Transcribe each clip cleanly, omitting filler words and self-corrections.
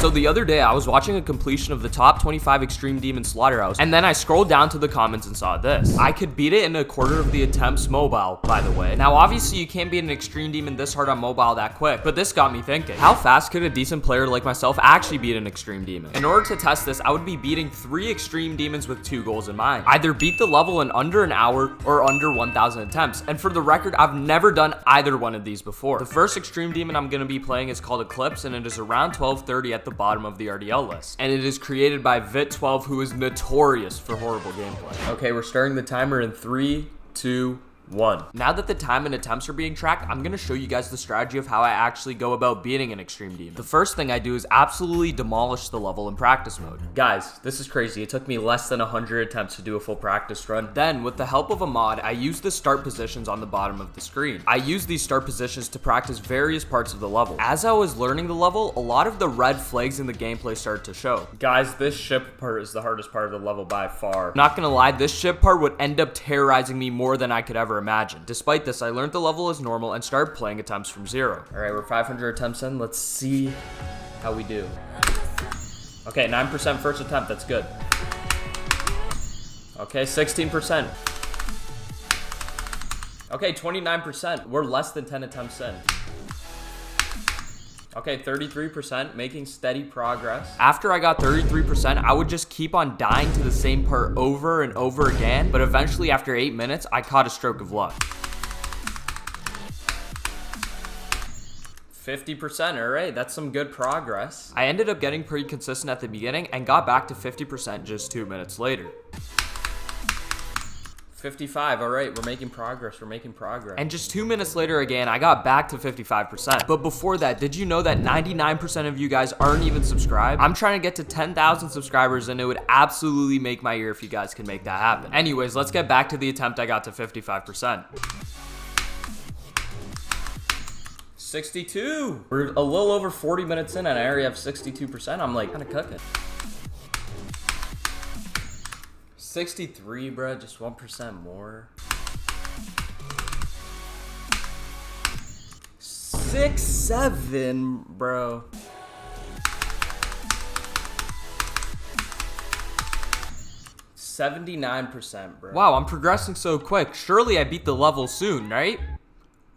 So the other day, I was watching a completion of the top 25 Extreme Demon Slaughterhouse, and then I scrolled down to the comments and saw this. I could beat it in a quarter of the attempts mobile, by the way. Now, obviously, you can't beat an Extreme Demon this hard on mobile that quick, but this got me thinking. How fast could a decent player like myself actually beat an Extreme Demon? In order to test this, I would be beating 3 Extreme Demons with 2 goals in mind. Either beat the level in under an hour or under 1,000 attempts. And for the record, I've never done either one of these before. The first Extreme Demon I'm going to be playing is called Eclipse, and it is around 1230 at the bottom of the RDL list. And it is created by Vit12, who is notorious for horrible gameplay. Okay, we're starting the timer in 3, 2, 1. Now that the time and attempts are being tracked, I'm going to show you guys the strategy of how I actually go about beating an Extreme Demon. The first thing I do is absolutely demolish the level in practice mode. Guys, this is crazy. It took me less than 100 attempts to do a full practice run. Then, with the help of a mod, I use the start positions on the bottom of the screen. I use these start positions to practice various parts of the level. As I was learning the level, a lot of the red flags in the gameplay started to show. Guys, this ship part is the hardest part of the level by far. Not gonna lie, this ship part would end up terrorizing me more than I could ever imagine. Despite this, I learned the level is normal and started playing attempts from 0. Alright, we're 500 attempts in. Let's see how we do. Okay, 9% first attempt. That's good. Okay, 16%. Okay, 29%. We're less than 10 attempts in. Okay, 33%, making steady progress. After I got 33%, I would just keep on dying to the same part over and over again, but eventually after 8 minutes, I caught a stroke of luck. 50%, alright, that's some good progress. I ended up getting pretty consistent at the beginning and got back to 50% just 2 minutes later. 55, all right, we're making progress, And just 2 minutes later again, I got back to 55%. But before that, did you know that 99% of you guys aren't even subscribed? I'm trying to get to 10,000 subscribers, and it would absolutely make my year if you guys can make that happen. Anyways, let's get back to the attempt I got to 55%. 62. We're a little over 40 minutes in, and I already have 62%. I'm like, kind of cooking. 63, bro, just 1% more. 67, bro. 79%, bro. Wow, I'm progressing so quick. Surely I beat the level soon, right?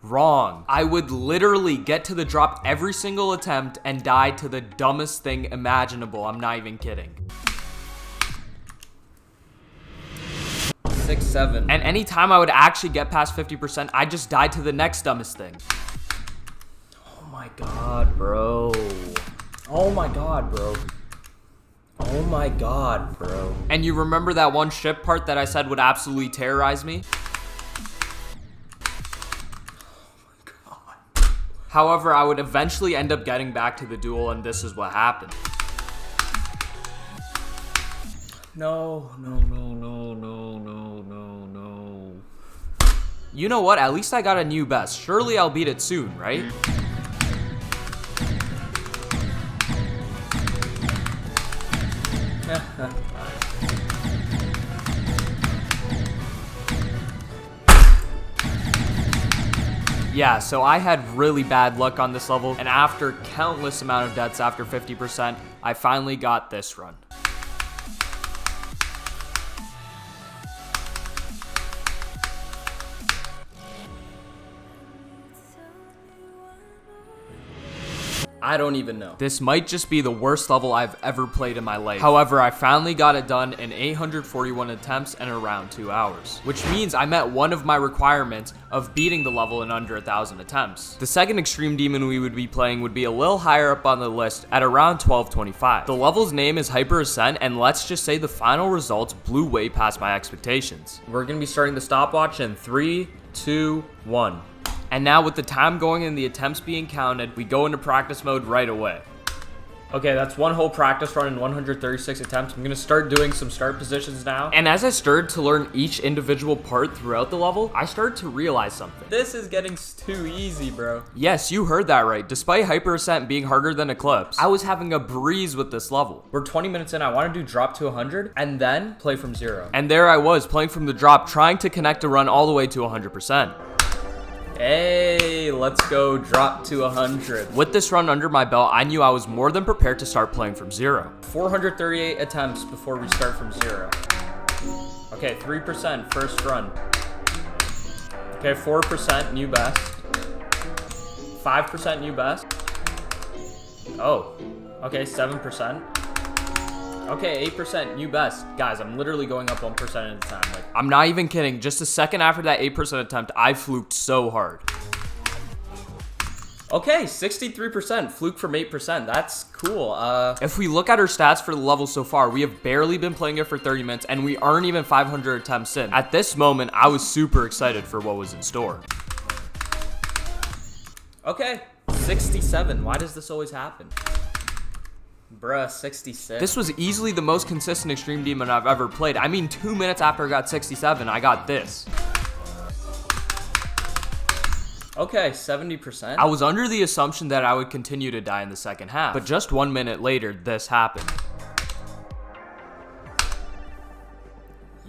Wrong. I would literally get to the drop every single attempt and die to the dumbest thing imaginable. I'm not even kidding. 6, 7. And anytime I would actually get past 50%, I just died to the next dumbest thing. Oh my god, bro. Oh my god, bro. Oh my god, bro. And you remember that one ship part that I said would absolutely terrorize me? Oh my god. However, I would eventually end up getting back to the duel, and this is what happened. No. You know what? At least I got a new best. Surely I'll beat it soon, right? Yeah, so I had really bad luck on this level, and after countless amount of deaths after 50%, I finally got this run. I don't even know. This might just be the worst level I've ever played in my life. However, I finally got it done in 841 attempts and around 2 hours, which means I met one of my requirements of beating the level in under 1,000 attempts. The second Extreme Demon we would be playing would be a little higher up on the list at around 1225. The level's name is Hyper Ascent, and let's just say the final results blew way past my expectations. We're gonna be starting the stopwatch in 3, 2, 1. And now with the time going and the attempts being counted, we go into practice mode right away. Okay, that's one whole practice run in 136 attempts. I'm gonna start doing some start positions now. And as I started to learn each individual part throughout the level, I started to realize something. This is getting too easy, bro. Yes, you heard that right. Despite Hyper Ascent being harder than Eclipse, I was having a breeze with this level. We're 20 minutes in, I wanna do drop to 100 and then play from 0. And there I was, playing from the drop, trying to connect a run all the way to 100%. Hey, let's go drop to 100. With this run under my belt, I knew I was more than prepared to start playing from zero. 438 attempts before we start from zero. Okay, 3% first run. Okay, 4% new best. 5% new best. Oh, okay, 7%. Okay, 8% new best. Guys, I'm literally going up 1% at a time. Like, I'm not even kidding. Just a second after that 8% attempt, I fluked so hard. Okay, 63%, fluke from 8%. That's cool. If we look at our stats for the level so far, we have barely been playing it for 30 minutes, and we aren't even 500 attempts in. At this moment, I was super excited for what was in store. Okay, 67. Why does this always happen? Bruh, 66. This was easily the most consistent Extreme Demon I've ever played. I mean, 2 minutes after I got 67, I got this. Okay, 70%. I was under the assumption that I would continue to die in the second half, but just 1 minute later, this happened.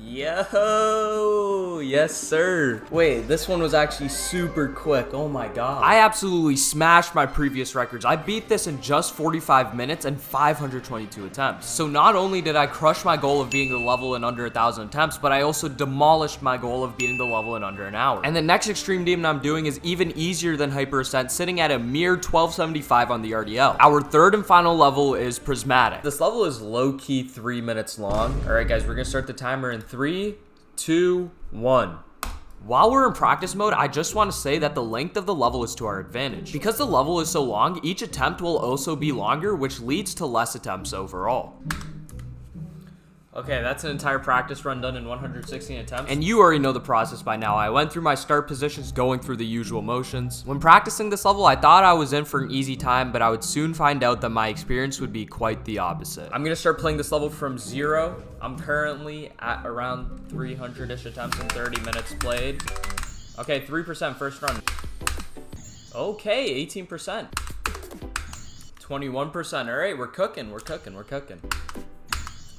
Yo, yes sir. Wait, this one was actually super quick. Oh my god. I absolutely smashed my previous records. I beat this in just 45 minutes and 522 attempts. So not only did I crush my goal of beating the level in under 1,000 attempts, but I also demolished my goal of beating the level in under an hour. And the next Extreme Demon I'm doing is even easier than Hyper Ascent, sitting at a mere 1275 on the RDL. Our third and final level is Prismatic. This level is low-key 3 minutes long. All right guys, we're gonna start the timer in 3, 2, 1. While we're in practice mode, I just want to say that the length of the level is to our advantage. Because the level is so long, each attempt will also be longer, which leads to less attempts overall. Okay, that's an entire practice run done in 116 attempts. And you already know the process by now. I went through my start positions, going through the usual motions. When practicing this level, I thought I was in for an easy time, but I would soon find out that my experience would be quite the opposite. I'm gonna start playing this level from zero. I'm currently at around 300-ish attempts in 30 minutes played. Okay, 3% first run. Okay, 18%. 21%. All right, we're cooking, we're cooking, we're cooking.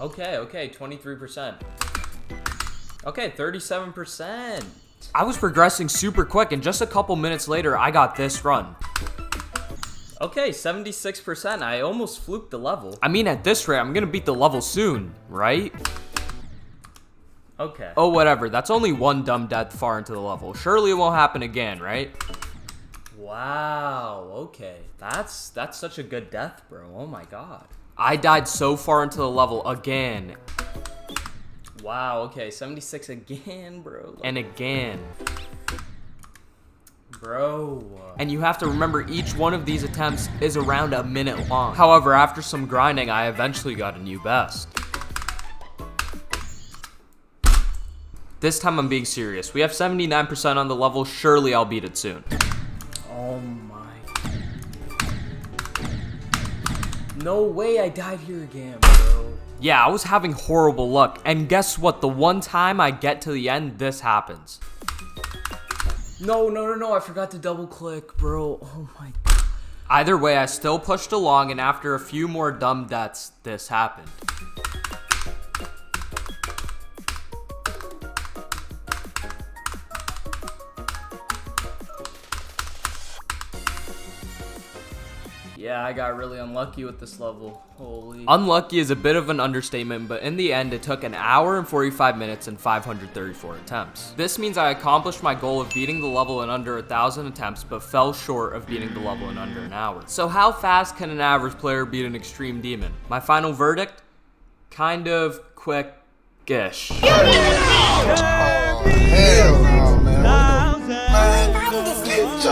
Okay, 23%. Okay, 37%. I was progressing super quick, and just a couple minutes later, I got this run. Okay, 76%. I almost fluked the level. I mean, at this rate, I'm gonna beat the level soon, right? Okay. Oh, whatever. That's only one dumb death far into the level. Surely it won't happen again, right? Wow, okay. That's such a good death, bro. Oh my god. I died so far into the level again. Wow, okay, 76 again, bro. And again. Bro. And you have to remember, each one of these attempts is around a minute long. However, after some grinding, I eventually got a new best. This time I'm being serious. We have 79% on the level. Surely I'll beat it soon. Oh my. No way I died here again, bro. Yeah, I was having horrible luck. And guess what? The one time I get to the end, this happens. No, I forgot to double click, bro. Oh my god. Either way, I still pushed along, and after a few more dumb deaths, this happened. Yeah, I got really unlucky with this level. Holy. Unlucky is a bit of an understatement, but in the end, it took an hour and 45 minutes and 534 attempts. This means I accomplished my goal of beating the level in under 1,000 attempts, but fell short of beating the level in under an hour. So how fast can an average player beat an Extreme Demon? My final verdict? Kind of quick-ish. Oh, hell.